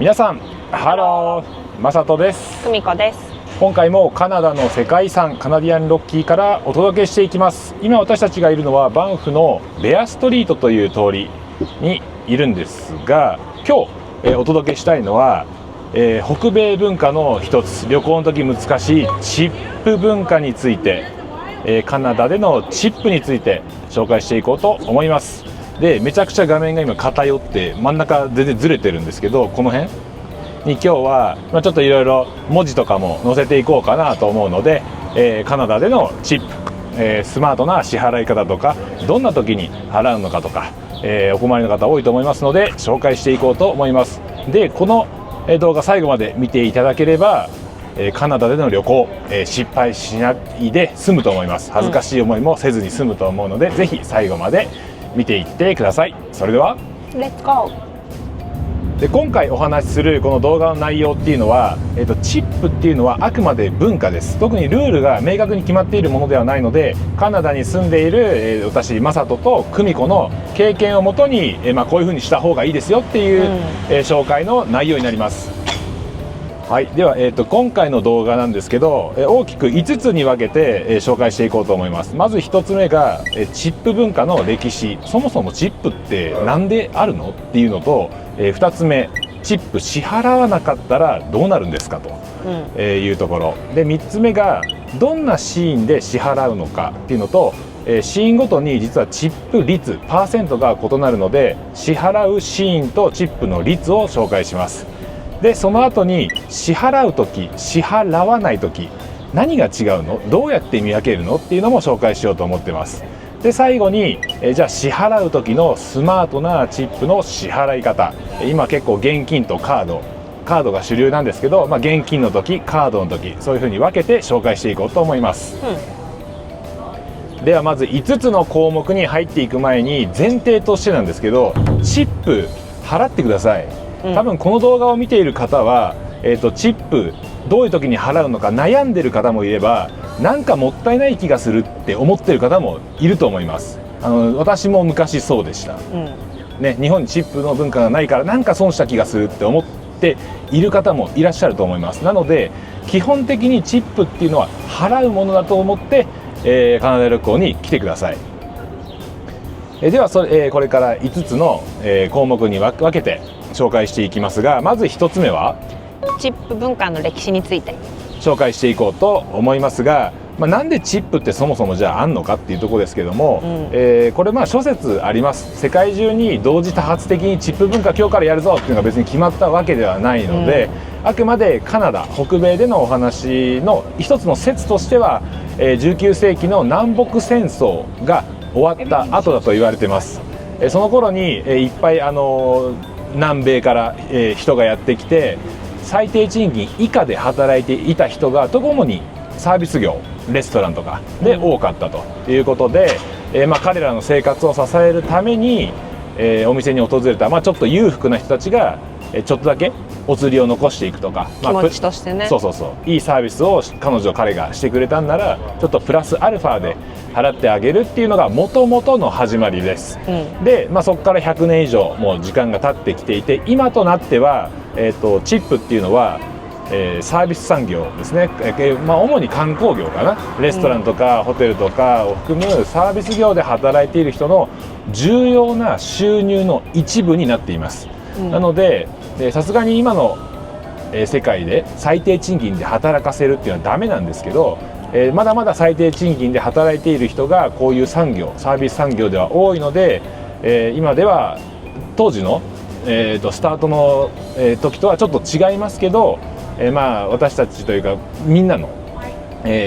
皆さんハロー、まさとです。久美子です。今回もカナダの世界遺産カナディアンロッキーからお届けしていきます。今私たちがいるのはバンフのベアストリートという通りにいるんですが、今日、お届けしたいのは、北米文化の一つ、旅行の時難しいチップ文化について、カナダでのチップについて紹介していこうと思います。で、めちゃくちゃ画面が今偏って真ん中全然ずれてるんですけど、この辺に今日は、ちょっといろいろ文字とかも載せていこうかなと思うので、カナダでのチップ、スマートな支払い方とか、どんな時に払うのかとか、お困りの方多いと思いますので紹介していこうと思います。で、この動画最後まで見ていただければ、カナダでの旅行、失敗しないで済むと思います。恥ずかしい思いもせずに済むと思うので、ぜひ最後まで見ていってください。それではレッツゴー。で、今回お話しするこの動画の内容っていうのは、チップっていうのはあくまで文化です。特にルールが明確に決まっているものではないので、カナダに住んでいる、私マサトと久美子の経験をもとに、こういうふうにした方がいいですよっていう、紹介の内容になります。はい、では、今回の動画なんですけど、大きく5つに分けて、紹介していこうと思います。まず1つ目が、チップ文化の歴史。そもそもチップって何であるのっていうのと、2つ目、チップ支払わなかったらどうなるんですかと、いうところで、3つ目がどんなシーンで支払うのかっていうのと、シーンごとに実はチップ率パーセントが異なるので、支払うシーンとチップの率を紹介します。で、その後に支払う時、支払わない時、何が違うの、どうやって見分けるのっていうのも紹介しようと思ってます。で、最後にじゃあ支払う時のスマートなチップの支払い方。今結構現金とカードが主流なんですけど、現金の時、カードの時、そういうふうに分けて紹介していこうと思います。ではまず5つの項目に入っていく前に、前提としてなんですけど、チップ払ってください。多分この動画を見ている方は、チップどういう時に払うのか悩んでる方もいれば、なんかもったいない気がするって思ってる方もいると思います。私も昔そうでした、日本にチップの文化がないからなんか損した気がするって思っている方もいらっしゃると思います。なので基本的にチップっていうのは払うものだと思って、カナダ旅行に来てください。ではこれから5つの、項目に分けて紹介していきますが、まず1つ目はチップ文化の歴史について紹介していこうと思いますが、なんでチップってそもそもじゃああんのかっていうところですけども、これ諸説あります。世界中に同時多発的にチップ文化今日からやるぞっていうのが別に決まったわけではないので、あくまでカナダ北米でのお話の一つの説としては、19世紀の南北戦争が終わった後だと言われています。その頃に、いっぱい南米から、人がやってきて、最低賃金以下で働いていた人が主にサービス業、レストランとかで多かったということで、彼らの生活を支えるために、お店に訪れた、ちょっと裕福な人たちがちょっとだけお釣りを残していくとか、気持ちとしてね、いいサービスを彼がしてくれたんならちょっとプラスアルファで払ってあげるっていうのが元々の始まりです。で、そこから100年以上もう時間が経ってきていて、今となっては、チップっていうのは、サービス産業ですね、主に観光業かな、レストランとかホテルとかを含むサービス業で働いている人の重要な収入の一部になっています。なのでさすがに今の世界で最低賃金で働かせるっていうのはダメなんですけど、まだまだ最低賃金で働いている人がこういう産業、サービス産業では多いので、今では当時の、スタートの、時とはちょっと違いますけど、私たちというかみんなの、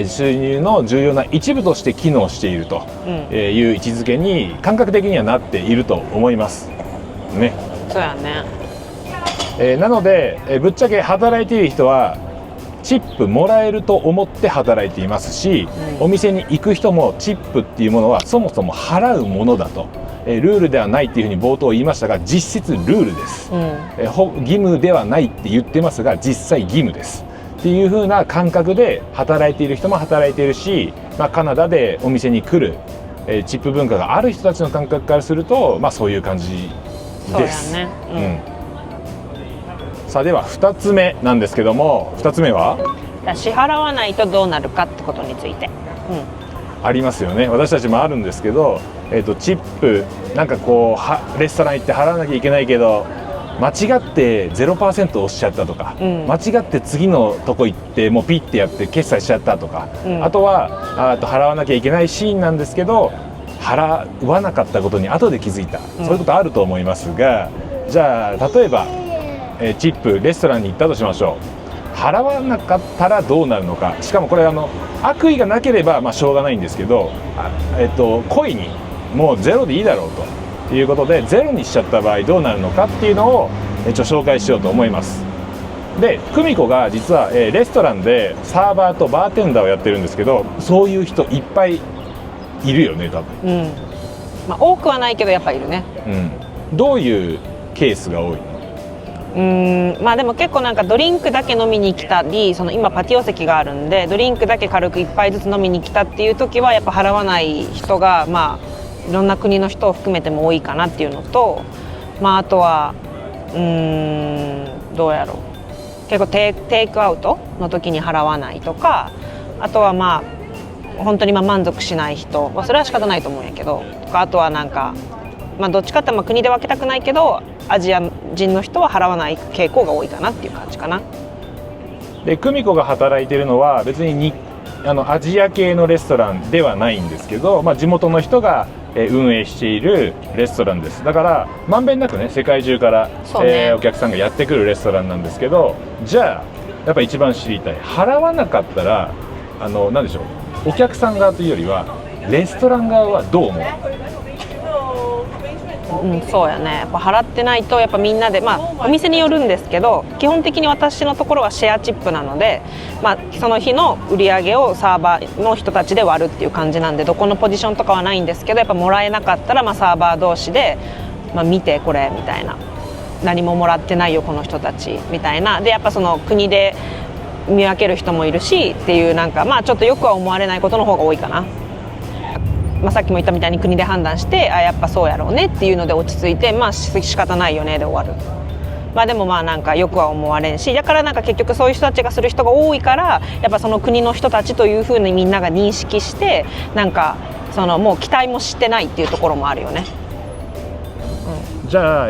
収入の重要な一部として機能しているという位置づけに感覚的にはなっていると思いますね。そうやね。なので、ぶっちゃけ働いている人はチップもらえると思って働いていますし、お店に行く人もチップっていうものはそもそも払うものだと、ルールではないっていうふうに冒頭言いましたが、実質ルールです、義務ではないって言ってますが実際義務ですっていう風な感覚で働いている人も働いているし、カナダでお店に来る、チップ文化がある人たちの感覚からすると、そういう感じです。そうやね、さあでは2つ目なんですけども、2つ目は支払わないとどうなるかってことについて、ありますよね。私たちもあるんですけど、チップなんかこうレストラン行って払わなきゃいけないけど間違って 0% 押しちゃったとか、間違って次のとこ行ってもうピッてやって決済しちゃったとか、あとは払わなきゃいけないシーンなんですけど払わなかったことに後で気づいた、そういうことあると思いますが、じゃあ例えば、チップレストランに行ったとしましょう。払わなかったらどうなるのか。しかもこれ悪意がなければしょうがないんですけど、故意にもうゼロでいいだろうということでゼロにしちゃった場合どうなるのかっていうのを紹介しようと思います。で久美子が実はレストランでサーバーとバーテンダーをやってるんですけど、そういう人いっぱいいるよね多分。多くはないけどやっぱいるね。どういうケースが多いの？でも結構なんかドリンクだけ飲みに来たり、今パティオ席があるんでドリンクだけ軽く1杯ずつ飲みに来たっていう時はやっぱ払わない人がいろんな国の人を含めても多いかなっていうのと、あとはどうやろう、結構テイクアウトの時に払わないとか、あとは本当に満足しない人、それは仕方ないと思うんやけどとか、あとはなんかどっちかって国で分けたくないけどアジア人の人は払わない傾向が多いかなっていう感じかな。で久美子が働いてるのは別にアジア系のレストランではないんですけど、地元の人が運営しているレストランです。だからまんべんなくね世界中から、お客さんがやってくるレストランなんですけど、じゃあやっぱ一番知りたい、払わなかったら何でしょう、お客さん側というよりはレストラン側はどう思う？そうやね、やっぱ払ってないとやっぱみんなで、お店によるんですけど基本的に私のところはシェアチップなので、その日の売り上げをサーバーの人たちで割るっていう感じなんで、どこのポジションとかはないんですけど、やっぱもらえなかったらサーバー同士で、見てこれみたいな、何ももらってないよこの人たちみたいなで、やっぱその国で見分ける人もいるしっていう、なんかちょっとよくは思われないことの方が多いかな。さっきも言ったみたいに国で判断してやっぱそうやろうねっていうので落ち着いて仕方ないよねで終わる。でもなんかよくは思われんし、だからなんか結局そういう人たちがする人が多いから、やっぱその国の人たちというふうにみんなが認識して、なんかもう期待もしてないっていうところもあるよね。じゃあ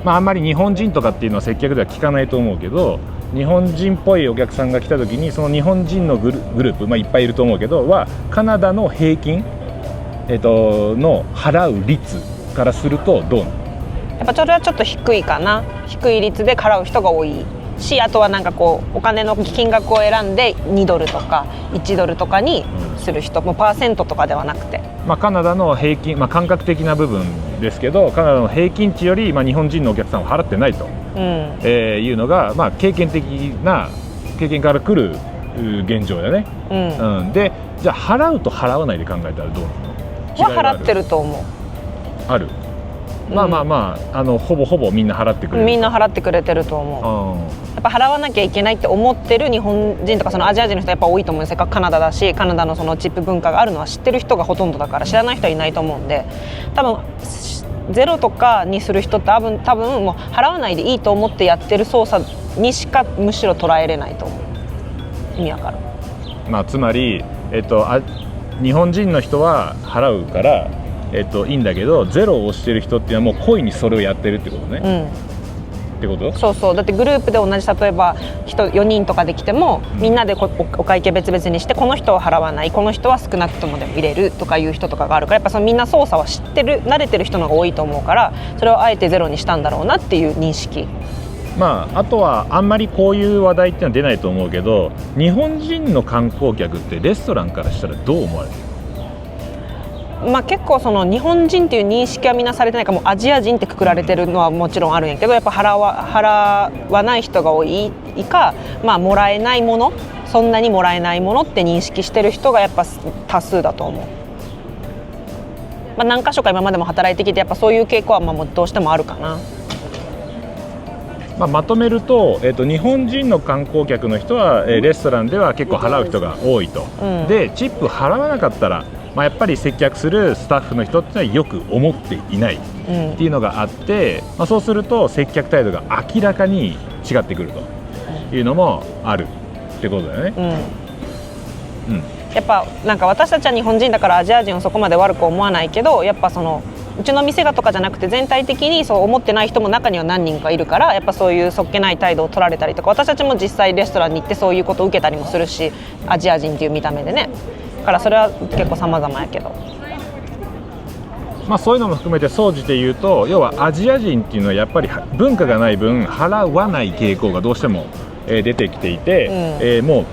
あんまり日本人とかっていうのは接客では聞かないと思うけど、日本人っぽいお客さんが来た時にその日本人のグループ、いっぱいいると思うけどはカナダの平均の払う率からするとどうなの？やっぱそれはちょっと低いかな。低い率で払う人が多いし、あとはなんかこうお金の金額を選んで2ドルとか1ドルとかにする人、もうパーセントとかではなくて、カナダの平均、感覚的な部分ですけどカナダの平均値より、日本人のお客さんは払ってないと、いうのが、経験から来る現状だね。でじゃあ払うと払わないで考えたらどうなの？払ってると思う。ある。ほぼほぼみんな払ってくれる。みんな払ってくれてると思う。やっぱ払わなきゃいけないって思ってる日本人とかそのアジア人の人はやっぱ多いと思うんですよ。カナダだし、カナダのそのチップ文化があるのは知ってる人がほとんどだから、知らない人はいないと思うんで、多分ゼロとかにする人って多分もう払わないでいいと思ってやってる操作にしかむしろ捉えれないと思う。意味わかる？つまり日本人の人は払うから、いいんだけどゼロを押してる人っていうのはもう故意にそれをやってるってことね。ってこと？そうだってグループで同じ、例えば人4人とかで来ても、みんなでお会計別々にして、この人は払わない、この人は少なくともでも入れるとかいう人とかがあるから、やっぱそのみんな操作は知ってる慣れてる人の方が多いと思うから、それをあえてゼロにしたんだろうなっていう認識。あとはあんまりこういう話題っていうのは出ないと思うけど、日本人の観光客ってレストランからしたらどう思われてる？結構その日本人っていう認識はみんなされてないから、もうアジア人ってくくられてるのはもちろんあるんやけど、やっぱ払わない人が多いか、もらえないもの、そんなにもらえないものって認識してる人がやっぱ多数だと思う。何か所か今までも働いてきて、やっぱそういう傾向はもうどうしてもあるかな。まとめると、日本人の観光客の人は、レストランでは結構払う人が多いと、でチップ払わなかったら、やっぱり接客するスタッフの人ってのはよく思っていないっていうのがあって、そうすると接客態度が明らかに違ってくるというのもあるってことだよね。やっぱなんか私たちは日本人だからアジア人をそこまで悪く思わないけど、やっぱうちの店がとかじゃなくて全体的にそう思ってない人も中には何人かいるから、やっぱそういうそっけない態度を取られたりとか、私たちも実際レストランに行ってそういうことを受けたりもするし、アジア人っていう見た目でね。だからそれは結構様々やけど、そういうのも含めて総じて言うと、要はアジア人っていうのはやっぱり文化がない分払わない傾向がどうしても出てきていて、もう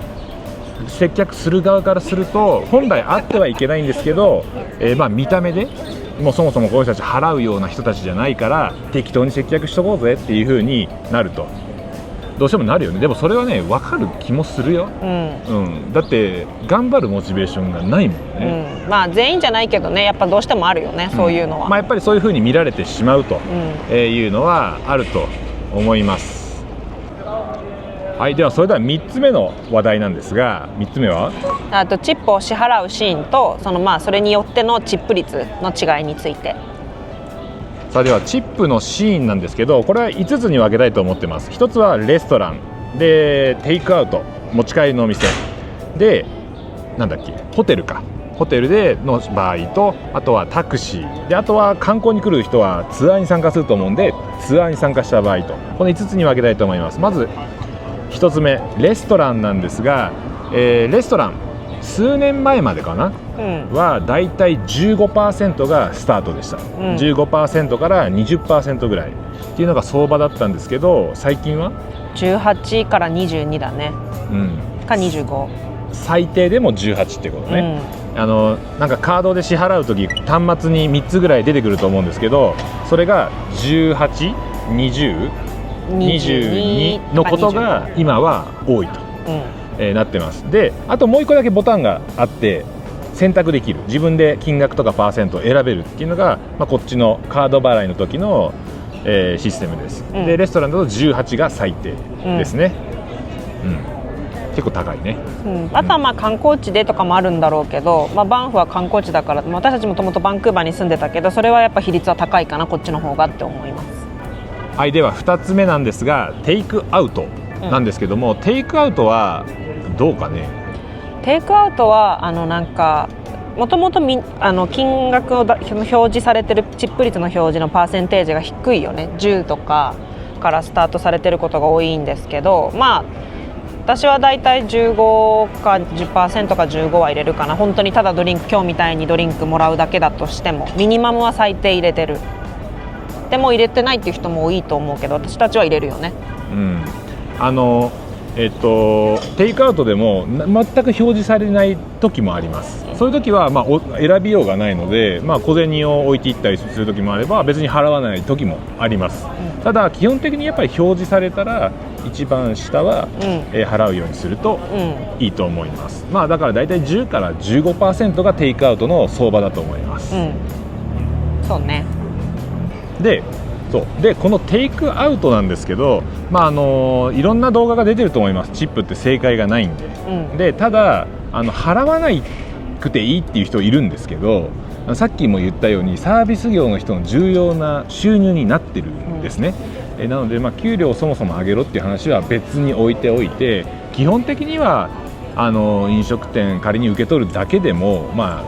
接客する側からすると本来あってはいけないんですけど、見た目でもうそもそもこの人たち払うような人たちじゃないから適当に接客しとこうぜっていう風になるとどうしてもなるよね。でもそれはね分かる気もするよ、だって頑張るモチベーションがないもんね、全員じゃないけどね、やっぱどうしてもあるよね、そういうのは。やっぱりそういう風に見られてしまうというのはあると思います。はい、ではそれでは3つ目の話題なんですが、3つ目はあとチップを支払うシーンとそれによってのチップ率の違いについて。さあではチップのシーンなんですけど、これは5つに分けたいと思ってます。1つはレストランでテイクアウト持ち帰りのお店で、ホテルか、ホテルでの場合と、あとはタクシーで、あとは観光に来る人はツアーに参加すると思うんでツアーに参加した場合と、この5つに分けたいと思います。まず1つ目レストランなんですが、レストラン数年前までかな、はだいたい 15% がスタートでした、15% から 20% ぐらいっていうのが相場だったんですけど、最近は18から22だね、か25、最低でも18ってことね、なんかカードで支払うとき端末に3つぐらい出てくると思うんですけど、それが18、20、22のことが今は多いと、なってます。であともう1個だけボタンがあって選択できる、自分で金額とかパーセントを選べるっていうのが、こっちのカード払いの時の、システムです、でレストランだと18が最低ですね、結構高いね、あとは観光地でとかもあるんだろうけど、バンフは観光地だから、私たちもともとバンクーバーに住んでたけど、それはやっぱ比率は高いかな、こっちの方がって思います。はい、では2つ目なんですがテイクアウトなんですけども、テイクアウトはどうかね。テイクアウトはもともと金額を表示されてるチップ率の表示のパーセンテージが低いよね。10とかからスタートされてることが多いんですけど、私はだいたい15か 10% か15は入れるかな。本当にただドリンク、今日みたいにドリンクもらうだけだとしてもミニマムは最低入れてる。でも入れてないっていう人も多いと思うけど、私たちは入れるよね。テイクアウトでも全く表示されない時もあります。そういう時は選びようがないので、小銭を置いていったりする時もあれば別に払わない時もあります、ただ基本的にやっぱり表示されたら一番下は、払うようにするといいと思います、だからだいたい10から 15% がテイクアウトの相場だと思います、そうね。でこのテイクアウトなんですけど、いろんな動画が出てると思います。チップって正解がないんで、でただ払わなくていいっていう人いるんですけど、さっきも言ったようにサービス業の人の重要な収入になってるんですね、なので、給料をそもそも上げろっていう話は別に置いておいて、基本的には飲食店仮に受け取るだけでも、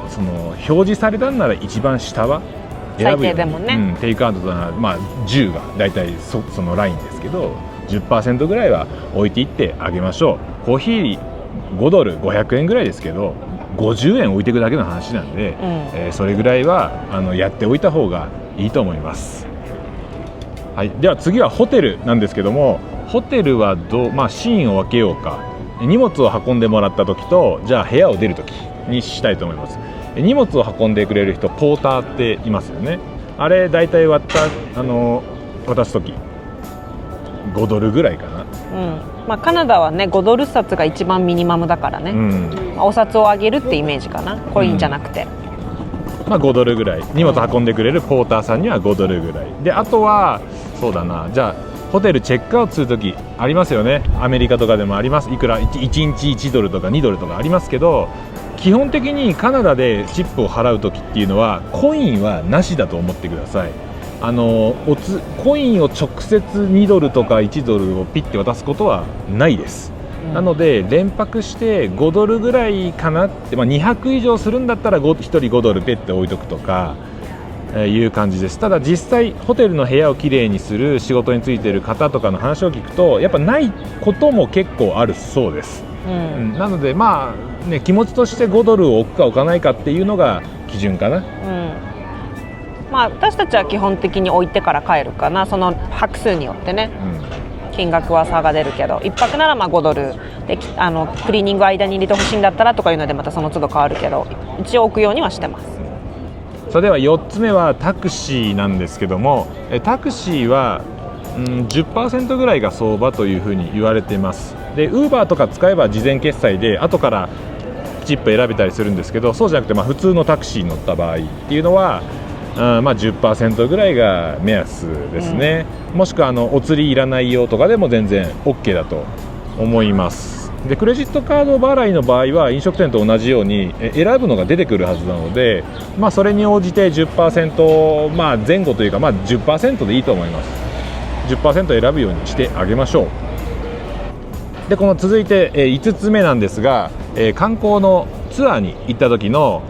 その表示されたんなら一番下は選ぶよね。最低でもね、テイクアウトなら、10がだいたいそのラインですけど 10% ぐらいは置いていってあげましょう。コーヒー5ドル500円ぐらいですけど50円置いていくだけの話なんで、それぐらいはやっておいた方がいいと思います。はい、では次はホテルなんですけども、ホテルはシーンを分けようか。荷物を運んでもらった時と、じゃあ部屋を出る時にしたいと思います。荷物を運んでくれる人、ポーターっていますよね。あれだいたい渡す時5ドルぐらいかな、カナダはね5ドル札が一番ミニマムだからね、お札を上げるってイメージかな、コインじゃなくて、5ドルぐらい、荷物運んでくれるポーターさんには5ドルぐらいで、あとはそうだな、じゃあホテルチェックアウトするときありますよね。アメリカとかでもあります。いくら 1日1ドルとか2ドルとかありますけど、基本的にカナダでチップを払うときっていうのはコインはなしだと思ってください。コインを直接2ドルとか1ドルをピッて渡すことはないです。なので連泊して5ドルぐらいかなって、200以上するんだったら1人5ドルペッて置いとくとかいう感じです。ただ実際ホテルの部屋をきれいにする仕事についている方とかの話を聞くとやっぱないことも結構あるそうです。なので気持ちとして5ドルを置くか置かないかっていうのが基準かな。私たちは基本的に置いてから帰るかな。その泊数によってね、金額は差が出るけど1泊なら5ドルでクリーニング間に入れてほしいんだったらとかいうのでまたその都度変わるけど一応置くようにはしてます。それでは4つ目はタクシーなんですけども、タクシーは、10% ぐらいが相場というふうに言われています。で Uber とか使えば事前決済で後からチップ選べたりするんですけど、そうじゃなくて普通のタクシーに乗った場合っていうのは10% ぐらいが目安ですね。もしくはお釣りいらないよとかでも全然 OK だと思います。でクレジットカード払いの場合は飲食店と同じように選ぶのが出てくるはずなので、それに応じて 10%、前後というか10% でいいと思います。 10% 選ぶようにしてあげましょう。でこの続いて5つ目なんですが、観光のツアーに行った時の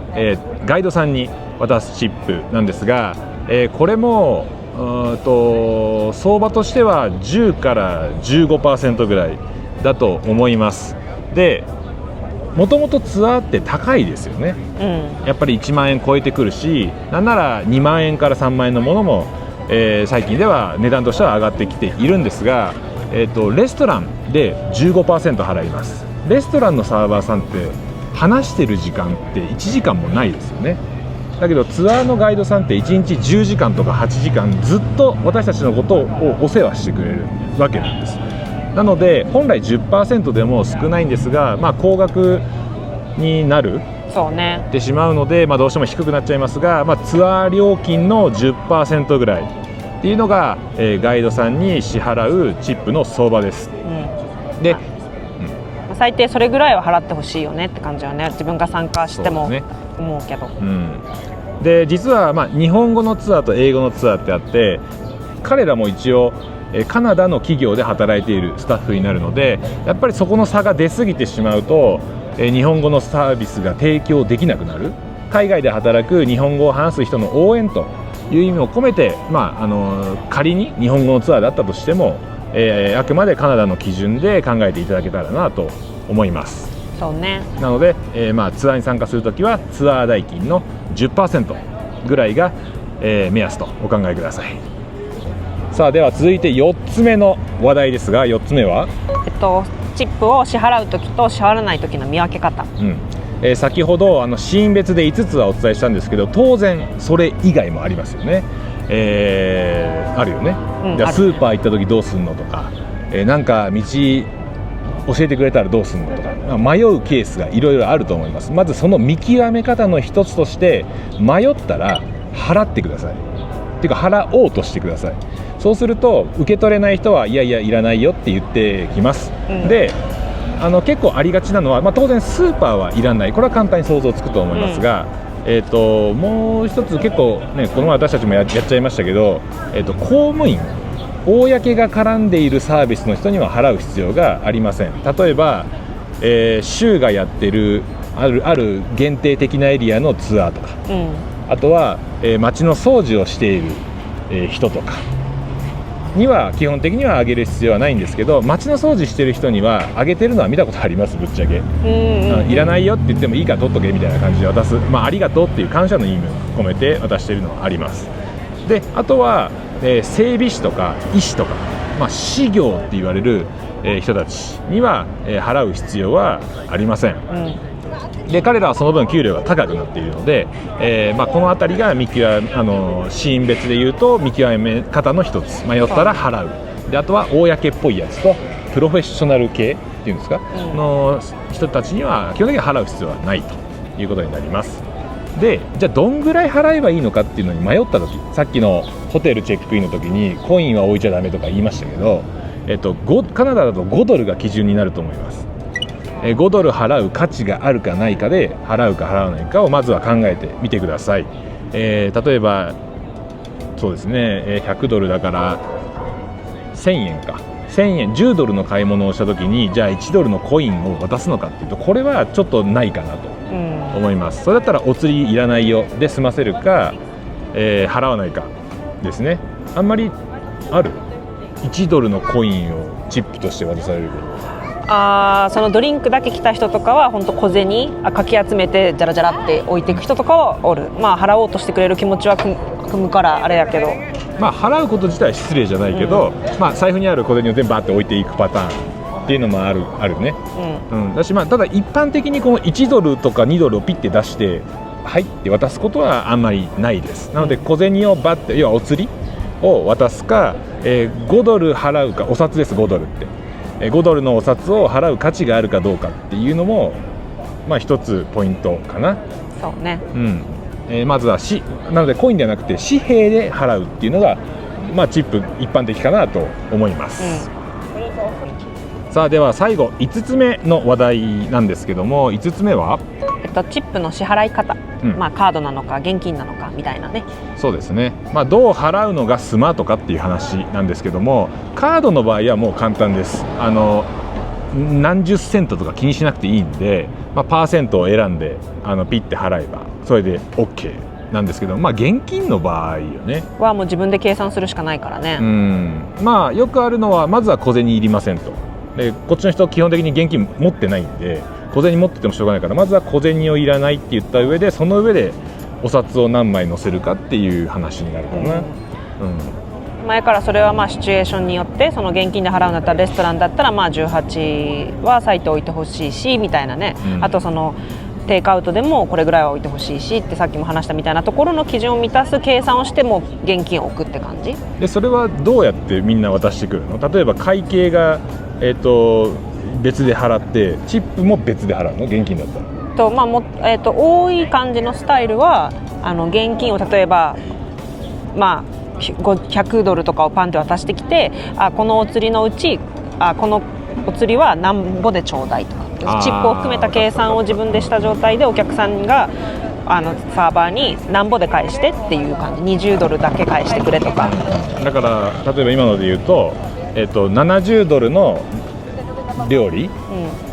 ガイドさんに渡すチップなんですが、これも相場としては10から 15% ぐらいだと思います。でもともとツアーって高いですよね。やっぱり1万円超えてくるし、なんなら2万円から3万円のものも、最近では値段としては上がってきているんですが、レストランで 15% 払います。レストランのサーバーさんって話してる時間って1時間もないですよね。だけどツアーのガイドさんって1日10時間とか8時間ずっと私たちのことをお世話してくれるわけなんです。なので本来 10% でも少ないんですが、高額になるってしまうので、どうしても低くなっちゃいますが、ツアー料金の 10% ぐらいっていうのが、ガイドさんに支払うチップの相場です。で、最低それぐらいは払ってほしいよねって感じよね。自分が参加しても思うけど。で実は日本語のツアーと英語のツアーってあって、彼らも一応カナダの企業で働いているスタッフになるので、やっぱりそこの差が出過ぎてしまうと日本語のサービスが提供できなくなる。海外で働く日本語を話す人の応援という意味を込めて、仮に日本語のツアーだったとしても、あくまでカナダの基準で考えていただけたらなと思います。そうね。なので、ツアーに参加するときはツアー代金の 10% ぐらいが、目安とお考えください。さあでは続いて4つ目の話題ですが、4つ目は、チップを支払うときと支払わないときの見分け方。先ほどシーン別で5つはお伝えしたんですけど、当然それ以外もありますよね。あるよね。じゃあスーパー行った時どうすんのとか、なんか道教えてくれたらどうすんのとか、迷うケースがいろいろあると思います。まずその見極め方の一つとして、迷ったら払ってください。っていうか払おうとしてください。そうすると受け取れない人はいやいやいらないよって言ってきます。で結構ありがちなのは、当然スーパーはいらない、これは簡単に想像つくと思いますが、もう一つ結構ね、この前私たちもやっちゃいましたけど、公務員、公が絡んでいるサービスの人には払う必要がありません。例えば、州がやってるある限定的なエリアのツアーとか、あとは、街の掃除をしている、人とかには基本的にはあげる必要はないんですけど、街の掃除してる人にはあげてるのは見たことあります。ぶっちゃけいらないよって言ってもいいから取っとけみたいな感じで渡す、ありがとうっていう感謝の意味を込めて渡しているのはあります。であとは、整備士とか医師とか、士業って言われる、人たちには、払う必要はありません。で彼らはその分給料が高くなっているので、この辺りがシーン別でいうと見極め方の一つ。迷ったら払う。であとは公っぽいやつとプロフェッショナル系っていうんですか、の人たちには基本的に払う必要はないということになります。でじゃあどんぐらい払えばいいのかっていうのに迷った時、さっきのホテルチェックインの時にコインは置いちゃダメとか言いましたけど、カナダだと5ドルが基準になると思います。5ドル払う価値があるかないかで払うか払わないかをまずは考えてみてください。例えばそうですね、100ドルだから1000円か、1000円10ドルの買い物をした時にじゃあ1ドルのコインを渡すのかっていうと、これはちょっとないかなと思います。それだったらお釣りいらないよで済ませるか、払わないかですね。あんまりある1ドルのコインをチップとして渡されること。そのドリンクだけ来た人とかは本当小銭かき集めてジャラジャラって置いていく人とかはおる。まあ払おうとしてくれる気持ちは組むからあれやけど、まあ払うこと自体は失礼じゃないけど、まあ財布にある小銭を全部バーって置いていくパターンっていうのもあるね。だし、まあただ一般的にこの1ドルとか2ドルをピッて出してはいって渡すことはあんまりないです。なので小銭をバッて、要はお釣りを渡すか、5ドル払うか、お札です5ドルって5ドルのお札を払う価値があるかどうかっていうのもまあ一つポイントかな。そうね、まずはなのでコインではなくて紙幣で払うっていうのが、まあ、チップ一般的かなと思います、さあでは最後5つ目の話題なんですけども、5つ目は、チップの支払い方、まあ、カードなのか現金なのかみたいなね。そうですね、まあ、どう払うのがスマートかっていう話なんですけども、カードの場合はもう簡単です。何十セントとか気にしなくていいんで、まあ、パーセントを選んでピッて払えばそれで OK なんですけど、まあ、現金の場合よねはもう自分で計算するしかないからね。まあよくあるのはまずは小銭いりませんと。でこっちの人基本的に現金持ってないんで小銭持っててもしょうがないから、まずは小銭をいらないって言った上で、その上でお札を何枚乗せるかっていう話になるかな。前からそれはまあシチュエーションによって、その現金で払うんだったらレストランだったらまあ18は割いておいてほしいしみたいなね、あとそのテイクアウトでもこれぐらいは置いてほしいしってさっきも話したみたいなところの基準を満たす計算をしても現金を置くって感じで、それはどうやってみんな渡してくるの？例えば会計が、別で払ってチップも別で払うの？現金だったらまあ多い感じのスタイルは現金を例えばまあ100ドルとかをパンって渡してきて、このお釣りのうちこのお釣りはなんぼでちょうだいとか、チップを含めた計算を自分でした状態でお客さんがサーバーになんぼで返してっていう感じ、20ドルだけ返してくれとか。だから例えば今ので言うと、70ドルの料理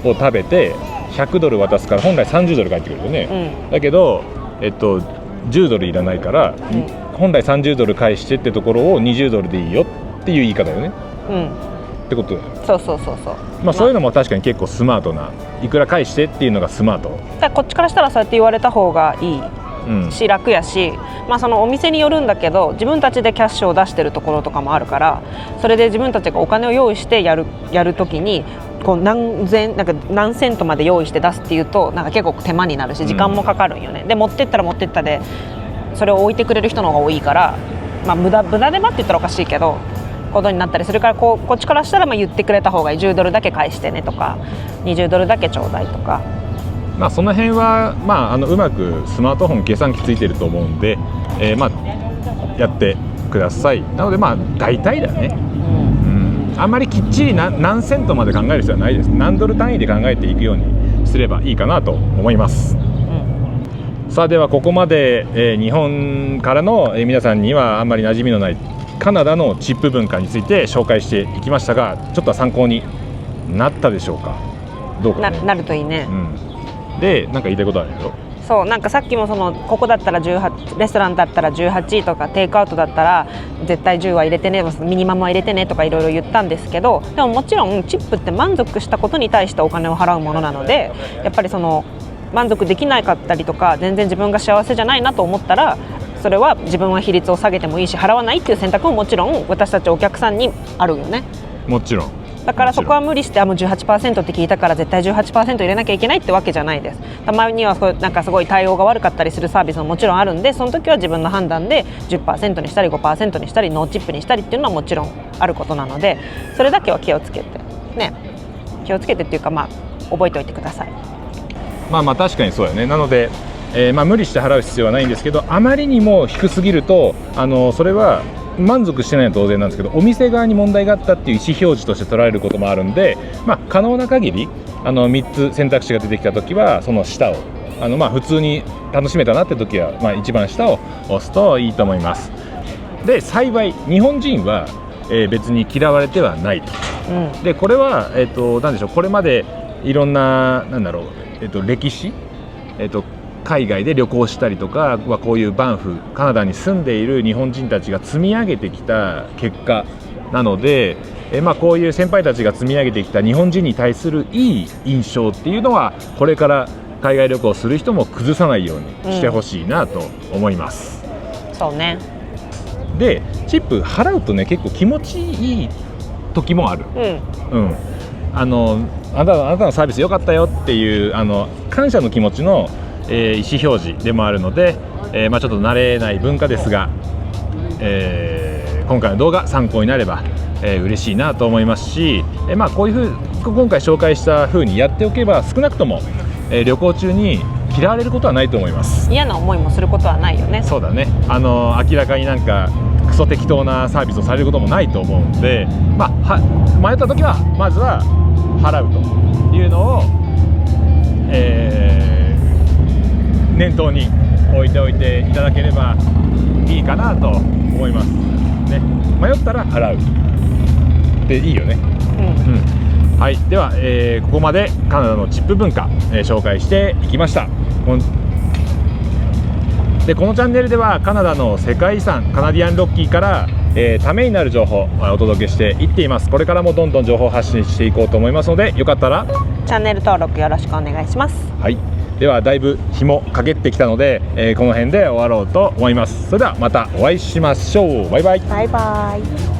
を食べて100ドル渡すから本来30ドル返ってくるよね、だけど、10ドルいらないから、本来30ドル返してってところを20ドルでいいよっていう言い方よね、ってことだよ。そう、まあそういうのも確かに結構スマートな、いくら返してっていうのがスマートだからこっちからしたらそうやって言われた方がいいし、楽やし、まあ、そのお店によるんだけど自分たちでキャッシュを出してるところとかもあるから、それで自分たちがお金を用意してやるときにこう何セントまで用意して出すっていうとなんか結構手間になるし時間もかかるんよね、で持ってったら持ってったでそれを置いてくれる人の方が多いから、まあ、無駄手間って言ったらおかしいけどことになったりするから、こっちからしたらまあ言ってくれた方がいい、10ドルだけ返してねとか20ドルだけちょうだいとか、まあその辺は、まあ、うまくスマートフォン計算機ついてると思うんで、まあやってください。なのでまあ大体だね、あんまりきっちり何セントまで考える必要はないです。何ドル単位で考えていくようにすればいいかなと思います、さあではここまで、日本からの、皆さんにはあんまり馴染みのないカナダのチップ文化について紹介していきましたが、ちょっとは参考になったでしょうか？どうかね。なるといいね、でなんか言いたいことあるよ。そうなんかさっきもここだったら18、レストランだったら18とかテイクアウトだったら絶対10は入れてね、ミニマムは入れてねとかいろいろ言ったんですけど、でももちろんチップって満足したことに対してお金を払うものなので、やっぱり満足できなかったりとか全然自分が幸せじゃないなと思ったら、それは自分は比率を下げてもいいし払わないっていう選択ももちろん私たちお客さんにあるよね。もちろんだからそこは無理してもう 18% って聞いたから絶対 18% 入れなきゃいけないってわけじゃないです。たまにはなんかすごい対応が悪かったりするサービスももちろんあるんで、その時は自分の判断で 10% にしたり 5% にしたりノーチップにしたりっていうのはもちろんあることなので、それだけは気をつけてね、気をつけてっていうかまあ覚えておいてください。まあ確かにそうよね。なので、無理して払う必要はないんですけど、あまりにも低すぎるとそれは満足してないのは当然なんですけど、お店側に問題があったっていう意思表示として取られることもあるんで、可能な限り3つ選択肢が出てきたときはその下を普通に楽しめたなって時は、一番下を押すといいと思います。で幸い日本人は、別に嫌われてはないと。でこれは、なんでしょう、これまでいろんな、なんだろう、歴史、海外で旅行したりとかはこういうバンフカナダに住んでいる日本人たちが積み上げてきた結果なので、こういう先輩たちが積み上げてきた日本人に対するいい印象っていうのはこれから海外旅行する人も崩さないようにしてほしいなと思います。そうね。でチップ払うとね、結構気持ちいい時もある。あなたのサービス良かったよっていう感謝の気持ちの、意思表示でもあるので、ちょっと慣れない文化ですが、今回の動画参考になれば、嬉しいなと思いますし、こういう今回紹介した風にやっておけば少なくとも、旅行中に嫌われることはないと思います。嫌な思いもすることはないよね。そうだね。明らかになんかクソ適当なサービスをされることもないと思うので、迷った時はまずは払うというのを、念頭に置いておいていただければいいかなと思いますね。迷ったら払うでいいよね。はい、では、ここまでカナダのチップ文化、紹介していきました。でこのチャンネルではカナダの世界遺産カナディアンロッキーから、ためになる情報をお届けしていっています。これからもどんどん情報発信していこうと思いますので、よかったらチャンネル登録よろしくお願いします。はい、ではだいぶ日も陰ってきたので、この辺で終わろうと思います。それではまたお会いしましょう。バイバイ。バイバイ。